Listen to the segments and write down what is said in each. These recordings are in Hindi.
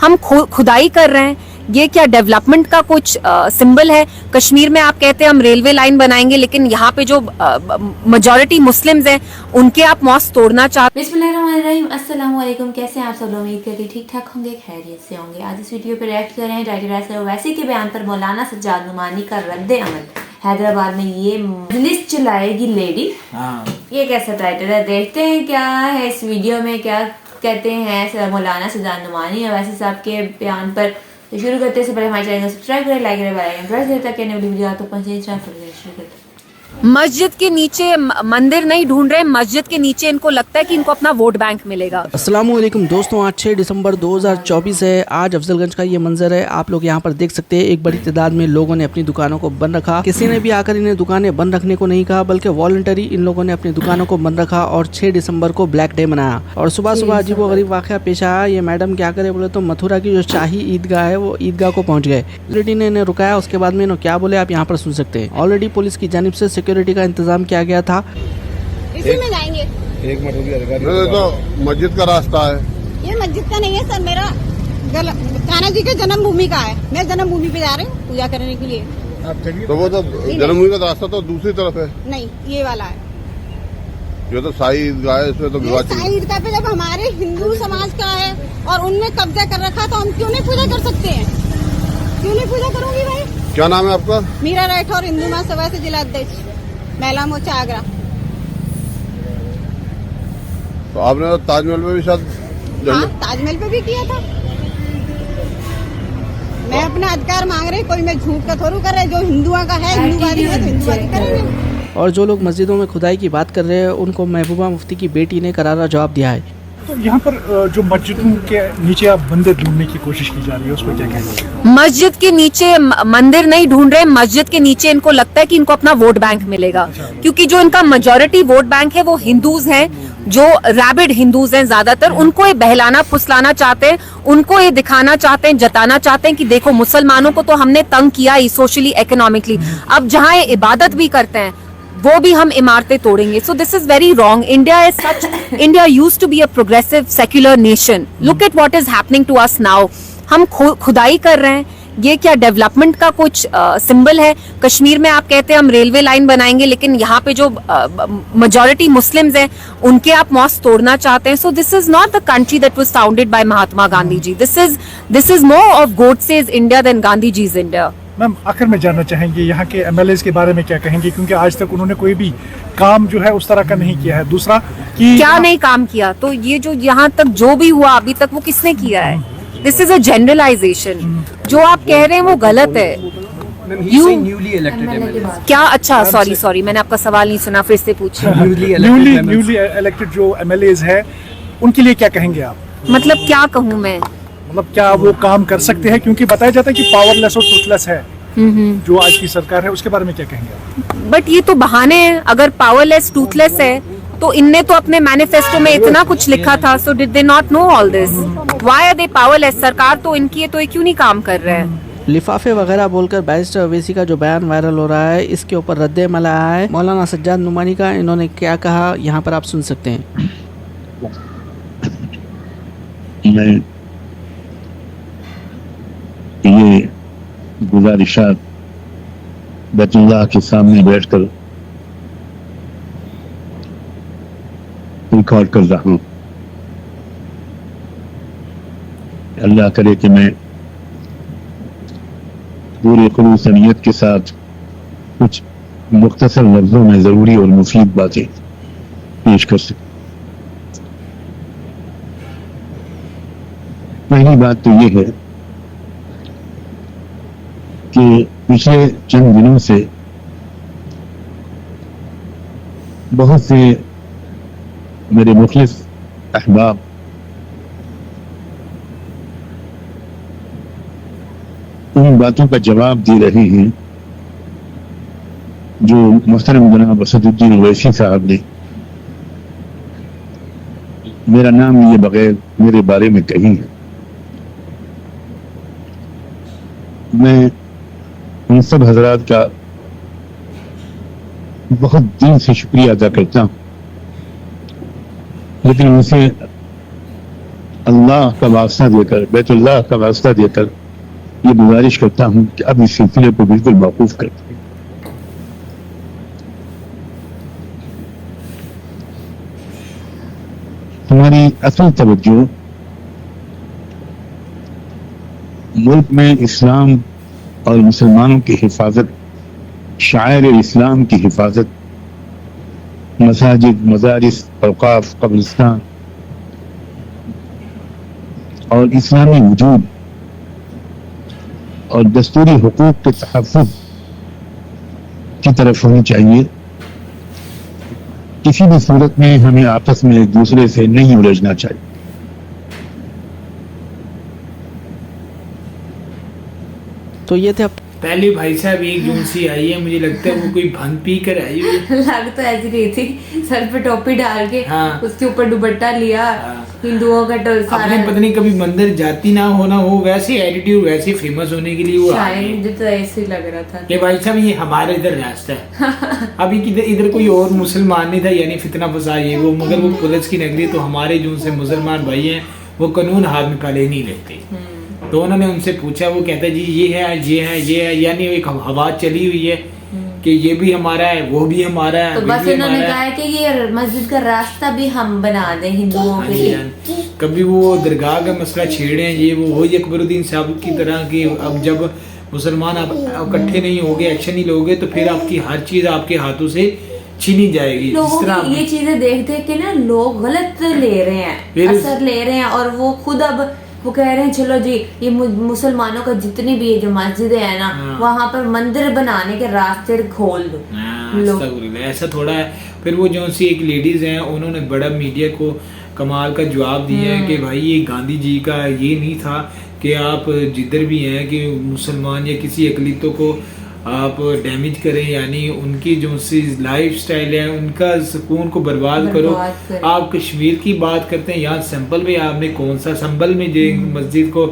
हम खुदाई कर रहे हैं, ये क्या डेवलपमेंट का कुछ सिंबल है? कश्मीर में आप कहते हैं हम रेलवे लाइन बनाएंगे, लेकिन यहाँ पे जो मेजॉरिटी मुस्लिम्स हैं उनके आप मॉस्क तोड़ना चाहते। बिस्मिल्लाहिर्रहमानिर्रहीम, अस्सलाम वालेकुम। कैसे हैं आप सब लोग? उम्मीद करती ठीक ठाक होंगे, खैरियत से होंगे। आज इस वीडियो पे रिएक्ट कर रहे हैं टाइगर ऐसे वैसी के बयान पर मौलाना सज्जाद नुमानी का रद्द अमल। हैदराबाद में ये मजलिस चलाएगी लेडी, ये कैसा टाइटल है? देखते हैं क्या है इस वीडियो में, क्या कहते हैं मौलाना सज्जाद नुमानी और वैसी साहब के बयान पर। तो शुरू करते से पहले हमारे चैनल को सब्सक्राइब करें, लाइक करें, बेल आइकन प्रेस करें ताकि नई वीडियो आपको पहुंचे। शुरू करते हैं। मस्जिद के नीचे मंदिर नहीं ढूंढ रहे, मस्जिद के नीचे इनको लगता है कि इनको अपना वोट बैंक मिलेगा। अस्सलाम वालेकुम दोस्तों, आज 6 दिसंबर 2024 है। आज अफजलगंज का ये मंजर है। आप लोग यहाँ पर देख सकते हैं, एक बड़ी तादाद में लोगों ने अपनी दुकानों को बंद रखा। किसी ने भी आकर इन्हें दुकानें बंद रखने को नहीं कहा, बल्कि वॉलंटरी इन लोगों ने अपनी दुकानों को बंद रखा और 6 दिसंबर को ब्लैक डे मनाया। और सुबह सुबह अजीब व गरीब वाक़या पेश आया। ये मैडम क्या करे बोले तो मथुरा की जो शाही ईदगाह है वो ईदगाह को पहुँच गए। सिक्योरिटी ने इन्हें रुकाया, उसके बाद में इन्होंने क्या बोले आप यहाँ पर सुन सकते हैं। ऑलरेडी पुलिस की जानिब से सिक्योरिटी का इंतजाम किया गया था। इसी में जाएंगे। एक मिनट, तो मस्जिद का रास्ता है। ये मस्जिद का नहीं है सर, मेरा कान्हा जी के जन्मभूमि का है। मैं जन्मभूमि पे जा रही हूँ पूजा करने के लिए। तो वो तो जन्मभूमि का रास्ता तो दूसरी तरफ है। नहीं, ये वाला है। ये तो शाही ईदगाह है, इसमें तो विवाद। शाही ईदगाह पे जब हमारे हिंदू समाज का है और उनने कब्जा कर रखा, तो हम क्यों नहीं पूजा कर सकते हैं? क्यों नहीं पूजा करूंगी भाई? क्या नाम है आपका? मीरा राठौर, हिंदू महासभा से जिला अध्यक्ष, महिला मोर्चा आगरा। तो आपने तो ताजमहल में भी शायद। हाँ, ताजमहल पे भी किया था। मैं अपना अधिकार मांग रही, कोई मैं झूठ का थोड़ू कर रहे। जो हिंदुओं का है, हिंदूवादी है तो हिंदूवादी करेंगे। और जो लोग मस्जिदों में खुदाई की बात कर रहे हैं उनको महबूबा मुफ्ती की बेटी ने करारा जवाब दिया है। तो यहाँ पर जो मस्जिदों के नीचे आप मंदिर ढूंढने की कोशिश की जा रही है, उसको क्या कहेंगे? मस्जिद के नीचे मंदिर नहीं ढूंढ रहे, मस्जिद के नीचे इनको लगता है कि इनको अपना वोट बैंक मिलेगा, क्योंकि जो इनका मेजॉरिटी वोट बैंक है वो हिंदूज हैं, जो रैबिड हिंदूज हैं ज्यादातर। उनको ये बहलाना फुसलाना चाहते हैं, उनको ये दिखाना चाहते हैं, जताना चाहते हैं कि देखो मुसलमानों को तो हमने तंग किया ही सोशली इकोनॉमिकली, अब जहाँ ये इबादत भी करते हैं वो भी हम इमारतें तोड़ेंगे। So this is very wrong. India is such, India used to be a progressive secular nation. Look at what is happening to us now. हम खुदाई कर रहे हैं, ये क्या डेवलपमेंट का कुछ सिंबल है? कश्मीर में आप कहते हैं हम रेलवे लाइन बनाएंगे, लेकिन यहाँ पे जो मेजॉरिटी मुस्लिम्स हैं उनके आप मॉस्क तोड़ना चाहते हैं। So this is not the country that was founded by Mahatma Gandhi ji. This is more of Godse's India than Gandhi ji's India. Ma'am, आखिर में जानना चाहेंगे यहाँ के एमएलएस के बारे में क्या कहेंगे, क्योंकि आज तक उन्होंने कोई भी काम जो है उस तरह का नहीं किया है। दूसरा कि क्या नहीं काम किया, तो ये जो यहाँ तक जो भी हुआ अभी तक वो किसने किया है? This is a generalization. जो आप कह रहे हैं वो गलत है। क्या? अच्छा, सॉरी, मैंने आपका सवाल नहीं सुना, फिर से पूछिए। न्यूली इलेक्टेड जो एमएलएस है उनके लिए क्या कहेंगे आप? मतलब क्या कहूँ मैं? मतलब क्या वो काम कर सकते हैं? क्योंकि बताया जाता है कि पावरलेस और टूथलेस है जो आज की सरकार है, उसके बारे में क्या कहेंगे आप? बट ये तो बहाने हैं। अगर पावरलेस टूथलेस है तो इनने तो अपने मैनिफेस्टो में इतना कुछ लिखा था। So did they not know all this? Why are they powerless? सरकार तो इनकी है, तो ये क्यों नहीं काम कर रहे हैं? लिफाफे वगैरह बोलकर बैरिस्टर अवैसी का जो बयान वायरल हो रहा है, इसके ऊपर रद्द अमल आया है मौलाना सज्जाद नुमानी का। इन्होंने क्या कहा यहाँ पर आप सुन सकते हैं। ये गुजारिशात बैतुल्लाह के सामने बैठकर रिकॉर्ड कर रहा हूँ। अल्लाह करे कि मैं पूरे खुलूस नियत के साथ कुछ मुख्तसर लफ्जों में जरूरी और मुफीद बातें पेश कर सकूं। पहली बात तो ये है कि पिछले चंद दिनों से बहुत से मेरे मुखलिस अहबाब उन बातों का जवाब दे रहे हैं जो मोहतरम जनाब असदुद्दीन ओवैसी साहब ने मेरा नाम लिए बगैर मेरे बारे में कही है। मैं उन सब हजरात का बहुत दिल से शुक्रिया अदा करता हूँ, लेकिन उनसे अल्लाह का वास्ता देकर, बैतुल्लाह का वास्ता देकर ये गुजारिश करता हूँ कि अब इस सिलसिले को बिल्कुल मौकूफ कर दें। हमारी असल तवज्जो मुल्क में इस्लाम और मुसलमानों की हिफाजत, शायर इस्लाम की हिफाजत, मसाजिद, मदारिस, औकाफ, कब्रिस्तान और इस्लामी वजूद और दस्तूरी हुकूक के तहफ़्फ़ुज़ की तरफ होनी चाहिए। किसी भी सूरत में हमें आपस में एक दूसरे से नहीं उलझना चाहिए। तो ये थे पहले भाई साहब एक जून सी आई है, मुझे लगता है वो कोई भंग पी कर आई हुई है। लग तो ऐसी रही थी, सर पे टोपी डाल के हाँ। उसके ऊपर दुपट्टा लिया, हाँ। हिंदुओं का सारा अपने पत्नी कभी मंदिर जाती ना हो ना हो, वैसे एटीट्यूड, वैसे फेमस होने के लिए वो आ शायद गई। मुझे तो ऐसे ही लग रहा था कि भाई साहब ये हमारे इधर रास्ता है। अभी इधर कोई और मुसलमान नहीं था, यानी फितना फसाद ये वो, मगर वो पुलिस की नगरी, तो हमारे जो से मुसलमान भाई हैं वो कानून हाथ में पहले नहीं लेते। तो उन्होंने उनसे पूछा, वो कहता है जी ये है, ये है, ये है, यानी एक हवा चली हुई है कि ये भी हमारा है, वो भी हमारा है। तो बस इन्होंने कहा है कि ये मस्जिद का रास्ता भी हम बना दें हिंदुओं के लिए। कभी वो दरगाह का मसला छेड़े हैं, ये वो वही अकबरुद्दीन साहब की तरह कि अब जब मुसलमान आप इकट्ठे नहीं होगे, एक्शन नहीं लोगे, तो फिर आपकी हर चीज आपके हाथों से छीनी जाएगी। लोगों की ये चीजें देख देख के ना लोग गलत ले रहे हैं, असर ले रहे हैं, और वो खुद अब वो कह रहे हैं चलो जी ये मुसलमानों का जितनी भी जो मस्जिदें है ना, वहाँ पर मंदिर बनाने के रास्ते खोल दो। ऐसा थोड़ा है। फिर वो जो सी एक लेडीज हैं, उन्होंने बड़ा मीडिया को कमाल का जवाब दिया है कि भाई ये गांधी जी का ये नहीं था कि आप जिधर भी हैं कि मुसलमान या किसी अकलीतों को आप डैमेज करें, यानी उनकी जो सी लाइफ स्टाइल है उनका सुकून को बर्बाद करो। आप कश्मीर की बात करते हैं, यहाँ संभल में आपने कौन सा, संभल में जो मस्जिद को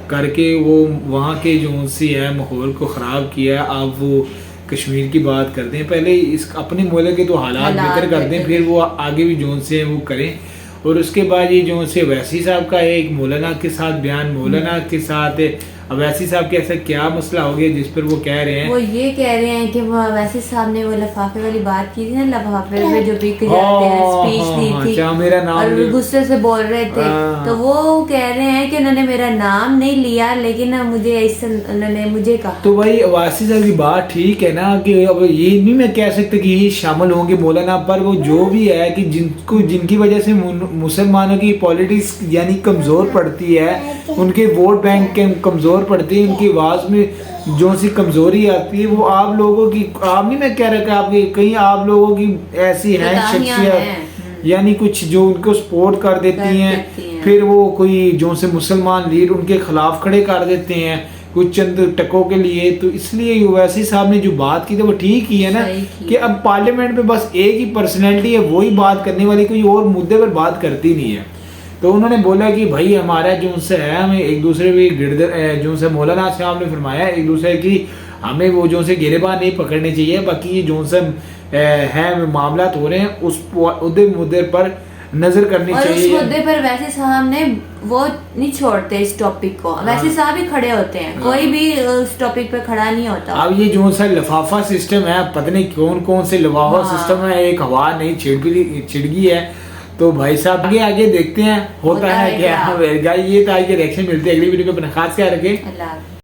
करके वो वहाँ के जो सी है माहौल को ख़राब किया, आप वो कश्मीर की बात करते हैं। पहले इस अपने मुल्क के तो हालात बेहतर करते हैं, फिर वो आगे भी जो से वो करें। और उसके बाद ये जो से वैसी साहब का है एक मौलाना के साथ बयान, मौलाना के साथ अब वैसी साहब के ऐसा क्या मसला हो गया जिस पर वो कह रहे हैं, वो ये कह रहे हैं कि वो वैसी साहब ने वो लिफाफे वाली बात की थी ना, लिफाफे में जो बिक जाते हैं, स्पीच दी थी मेरा नाम और गुस्से से बोल रहे थे, तो वो कह रहे हैं कि उन्होंने मेरा नाम नहीं लिया, लेकिन मुझे ऐसे उन्होंने मुझे कहा। तो भाई वासी साहब की बात ठीक है ना कि अब ये नहीं मैं कह सकता कि ये शामिल होंगे मौलाना, पर वो जो भी है कि जिनकी वजह से मुसलमानों की पॉलिटिक्स यानी कमजोर पड़ती है, उनके वोट बैंक कमजोर पड़ती है, उनकी आवाज में जो सी कमजोरी आती है, वो आप लोगों की, आप नहीं मैं कह रहा कि आपकी कहीं आप लोगों की ऐसी है शख्सियत यानी कुछ जो उनको सपोर्ट कर देती हैं, फिर वो कोई जो से मुसलमान लीडर उनके खिलाफ खड़े कर देते हैं कुछ चंद टकों के लिए। तो इसलिए ओवैसी साहब ने जो बात की थी वो ठीक ही है ना कि अब पार्लियामेंट में बस एक ही पर्सनैलिटी है, वही बात करने वाली, कोई और मुद्दे पर बात करती नहीं है। तो उन्होंने बोला कि भाई हमारा जो उनसे है हमें एक दूसरे भी जो से मौलाना साहब ने फरमाया एक दूसरे की हमें वो जो से गिरेबान नहीं पकड़ने चाहिए, बाकी जो से है मामला हो रहे हैं उस मुद्दे पर नजर करनी और चाहिए। उस मुद्दे पर वैसे साहब ने वो नहीं छोड़ते इस टॉपिक को, वैसे साहब ही खड़े होते हैं, कोई भी उस टॉपिक पे खड़ा नहीं होता। अब ये जो सा लिफाफा सिस्टम है, पता नहीं कौन कौन से लिफाफा सिस्टम है, एक हवा नहीं छिड़गी है। तो भाई साहब आगे देखते हैं होता है क्या। ये तो आज के रिएक्शन मिलते हैं अगली वीडियो पे, अपना खास ख्याल रखें। अल्लाह।